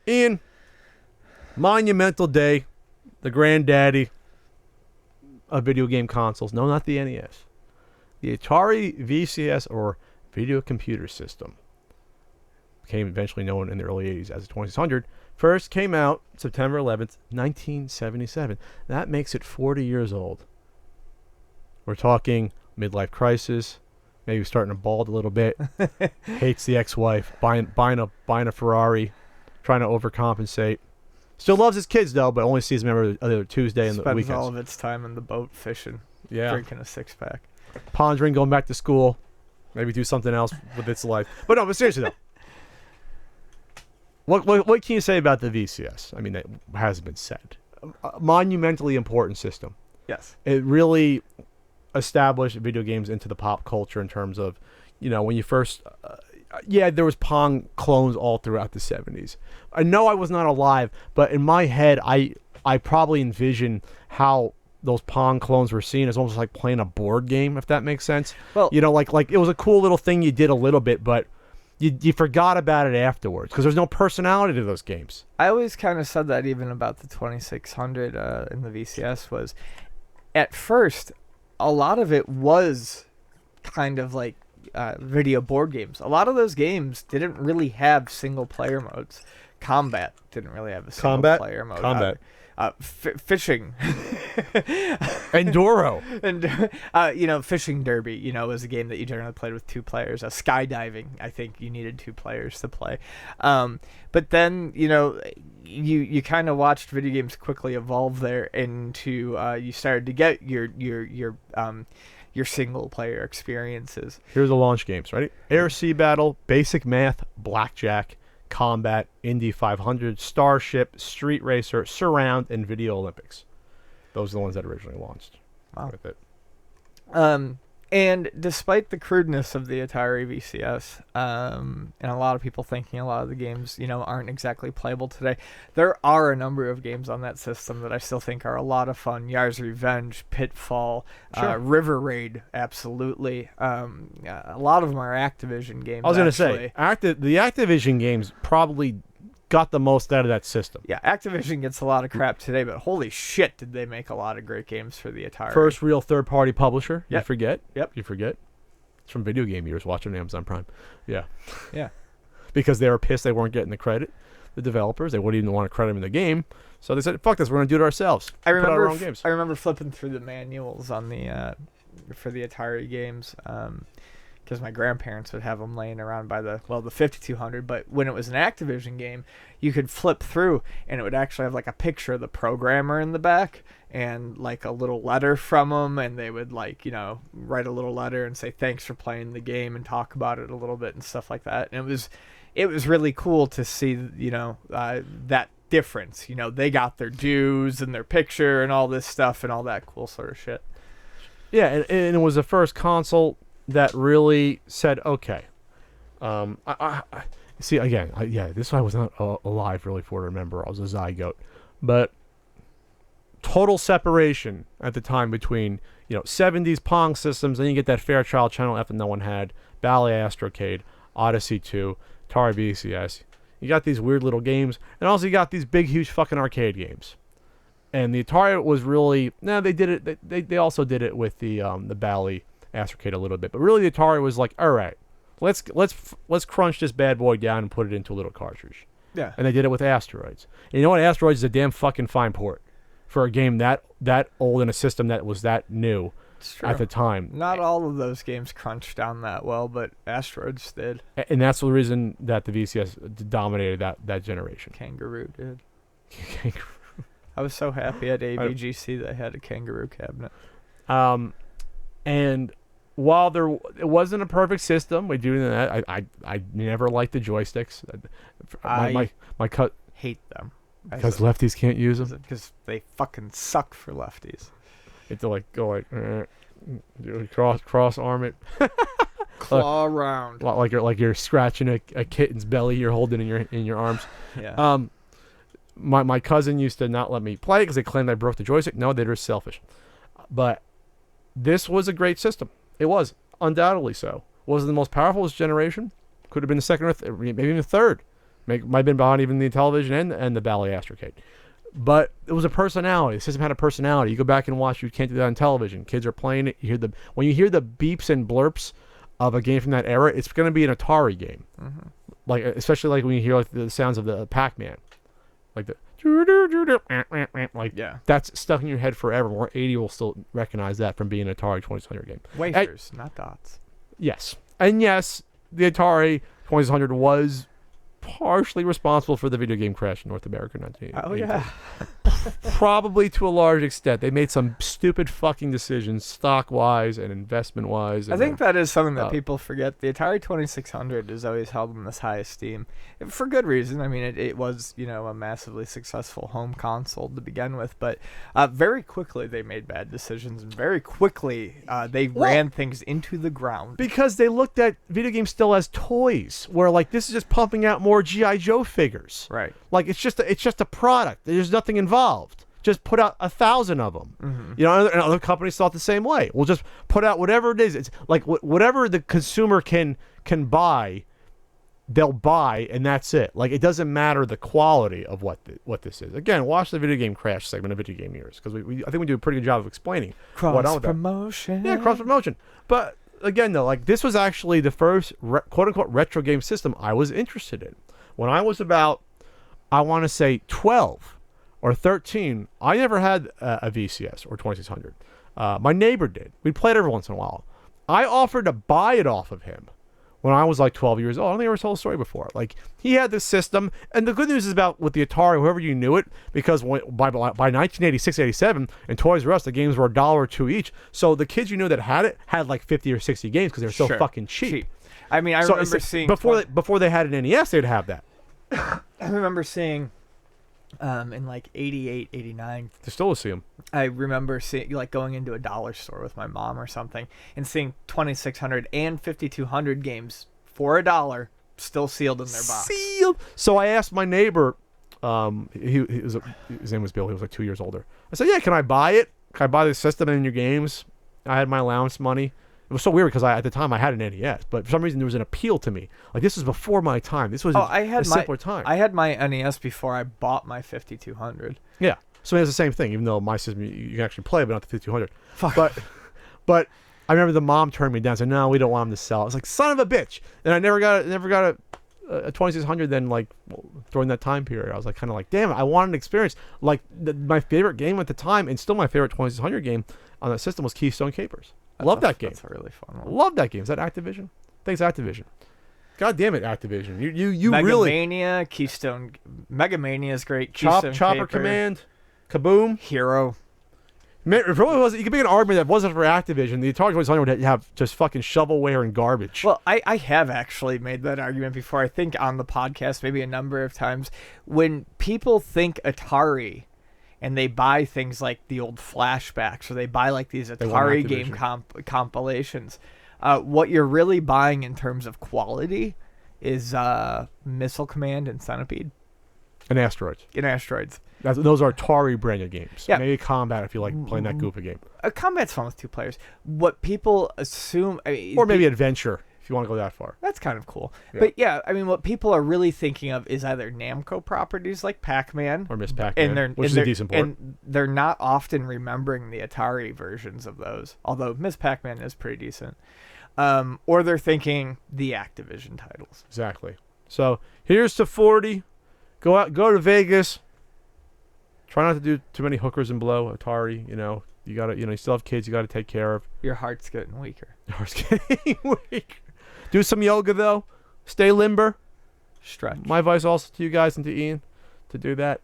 Ian, monumental day, the granddaddy of video game consoles. No, not the NES. The Atari VCS, or Video Computer System, became eventually known in the early 80s as the 2600, first came out September 11th, 1977. That makes it 40 years old. We're talking midlife crisis, maybe starting to bald a little bit, hates the ex-wife, buying a Ferrari, trying to overcompensate. Still loves his kids, though, but only sees them every other Tuesday and the Spends weekends. all of its time in the boat fishing, drinking a six-pack. Pondering going back to school, maybe do something else with its life. But no, but seriously, though. What can you say about the VCS? I mean, it has been said. A monumentally important system. Yes. It really established video games into the pop culture in terms of, when you first... there was Pong clones all throughout the 70s. I know I was not alive, but in my head, I probably envision how those Pong clones were seen as almost like playing a board game, if that makes sense. Well, like it was a cool little thing you did a little bit, but you forgot about it afterwards because there's no personality to those games. I always kind of said that even about the 2600 in the VCS was, at first, a lot of it was kind of like video board games. A lot of those games didn't really have single player modes. Combat didn't really have a single player mode. Fishing. Enduro. And, Fishing Derby, was a game that you generally played with two players. Skydiving, I think you needed two players to play. But then, you kind of watched video games quickly evolve there into, you started to get your single player experiences. Here's the launch games, ready? Air Sea Battle, Basic Math, Blackjack, Combat, Indy 500, Starship, Street Racer, Surround, and Video Olympics. Those are the ones that originally launched with it. And despite the crudeness of the Atari VCS, and a lot of people thinking a lot of the games, aren't exactly playable today, there are a number of games on that system that I still think are a lot of fun. Yar's Revenge, Pitfall, River Raid, absolutely. A lot of them are Activision games. I was going to say, the Activision games probably got the most out of that system. Yeah, Activision gets a lot of crap today, but holy shit, did they make a lot of great games for the Atari. First real third-party publisher. Yep. You forget. Yep. You forget. It's from video game years, watching Amazon Prime. Yeah. Yeah. Because they were pissed they weren't getting the credit. The developers, they wouldn't even want to credit them in the game. So they said, fuck this, we're going to do it ourselves. I remember flipping through the manuals on the for the Atari games. Because my grandparents would have them laying around by the 5200, but when it was an Activision game, you could flip through, and it would actually have like a picture of the programmer in the back, and like a little letter from them, and they would write a little letter and say thanks for playing the game and talk about it a little bit and stuff like that. And it was really cool to see that difference. They got their dues and their picture and all this stuff and all that cool sort of shit. Yeah, and it was the first console that really said, okay, I see, again, this I was not alive really for to remember. I was a zygote. But total separation at the time between, 70s Pong systems, then you get that Fairchild Channel F that no one had, Ballet Astrocade, Odyssey 2, Atari VCS. You got these weird little games, and also you got these big, huge fucking arcade games. And the Atari was really, they did it, they also did it with the Ballet Astrocade a little bit, but really the Atari was like, all right, let's crunch this bad boy down and put it into a little cartridge. Yeah. And they did it with Asteroids. And you know what? Asteroids is a damn fucking fine port for a game that old in a system that was that new at the time. Not all of those games crunched down that well, but Asteroids did. And that's the reason that the VCS dominated that generation. Kangaroo did. I was so happy at AVGC that I had a Kangaroo cabinet. And while it wasn't a perfect system, we do that. I never liked the joysticks. My cut hate them because lefties can't use them because they fucking suck for lefties. You have to go cross arm it, claw around like you're scratching a kitten's belly. You're holding in your arms. Yeah. My cousin used to not let me play because they claimed I broke the joystick. No, they're just selfish. But this was a great system. It was, undoubtedly so. Was it the most powerful of its generation? Could have been the second or maybe even the third Might have been behind even the television and the Bally Astrocade. But it was a personality. The system had a personality. You go back and watch. You can't do that on television. Kids are playing it. When you hear the beeps and blurps of a game from that era, it's going to be an Atari game. Mm-hmm. Like, especially like when you hear like the sounds of the Pac-Man, like the like that's stuck in your head forever. Or 80 will still recognize that from being an Atari 2600 game. Wafers, not dots. Yes, and yes, the Atari 2600 was partially responsible for the video game crash in North America in 1980. Oh yeah. Probably to a large extent. They made some stupid fucking decisions, stock-wise and investment-wise. I think that is something that people forget. The Atari 2600 is always held in this high esteem, for good reason. I mean, it was, a massively successful home console to begin with, but very quickly they made bad decisions, and very quickly they ran things into the ground. Because they looked at video games still as toys, where like this is just pumping out more G.I. Joe figures. Right. Like it's just a product. There's nothing involved. Just put out 1,000 of them. Mm-hmm. And other companies thought the same way. We'll just put out whatever it is. It's like whatever the consumer can buy, they'll buy, and that's it. Like it doesn't matter the quality of what this is. Again, watch the video game crash segment of Video Game Years, because I think we do a pretty good job of explaining cross promotion. Yeah, cross promotion. But again, though, like this was actually the first quote unquote retro game system I was interested in. When I was about, I want to say 12 or 13, I never had a VCS or 2600. My neighbor did. We played every once in a while. I offered to buy it off of him when I was like 12 years old. I don't think I ever told the story before. Like, he had this system, and the good news is about with the Atari, whoever you knew it, because by 1986, 87, in Toys R Us, the games were $1 or $2 each. So the kids you knew that had it had like 50 or 60 games because they were so fucking cheap. I mean, I remember seeing... Before they had an NES, they'd have that. I remember seeing... in like 88, 89. They still see them. I remember seeing, like, going into a dollar store with my mom or something and seeing 2600 and 5200 games for $1 still sealed in their box. Sealed. So I asked my neighbor, his name was Bill, he was like 2 years older. I said, yeah, can I buy it? Can I buy the system and your games? I had my allowance money. It was so weird because at the time I had an NES, but for some reason there was an appeal to me. Like, this was before my time. This was a simpler time. I had my NES before I bought my 5200. Yeah. So it's the same thing, even though my system, you can actually play, but not the 5200. Fuck. But I remember the mom turned me down and said, no, we don't want him to sell. I was like, son of a bitch. And I never got a 2600 then, like, during that time period. I was like, kind of like, damn it, I wanted an experience. Like, my favorite game at the time, and still my favorite 2600 game on that system, was Keystone Capers. Love that game. That's a really fun one. Love that game. Is that Activision? Thanks, Activision. God damn it, Activision. You Mega really... Mania, Keystone... Mega Mania is great. Chopper Caper, Command, Kaboom. Hero. Man, it really was, you could make an argument that if it wasn't for Activision, the Atari 2600 would have just fucking shovelware and garbage. Well, I have actually made that argument before, I think on the podcast, maybe a number of times. When people think Atari... and they buy things like the old flashbacks, or they buy like these Atari game compilations. What you're really buying in terms of quality is Missile Command and Centipede. And Asteroids. Those are Atari branded games. Yeah. Maybe Combat if you like playing that goofy game. Combat's fun with 2 players. What people assume... or maybe Adventure, if you want to go that far. That's kind of cool. Yeah. But yeah, I mean, what people are really thinking of is either Namco properties like Pac-Man. Or Miss Pac-Man, which is a decent port. And they're not often remembering the Atari versions of those, although Miss Pac-Man is pretty decent. Or they're thinking the Activision titles. Exactly. So, here's to 40. Go to Vegas. Try not to do too many hookers and blow. Atari, you gotta, you still have kids you gotta take care of. Your heart's getting weaker. Your heart's getting weaker. Do some yoga, though. Stay limber. Stretch. My advice also to you guys and to Ian to do that.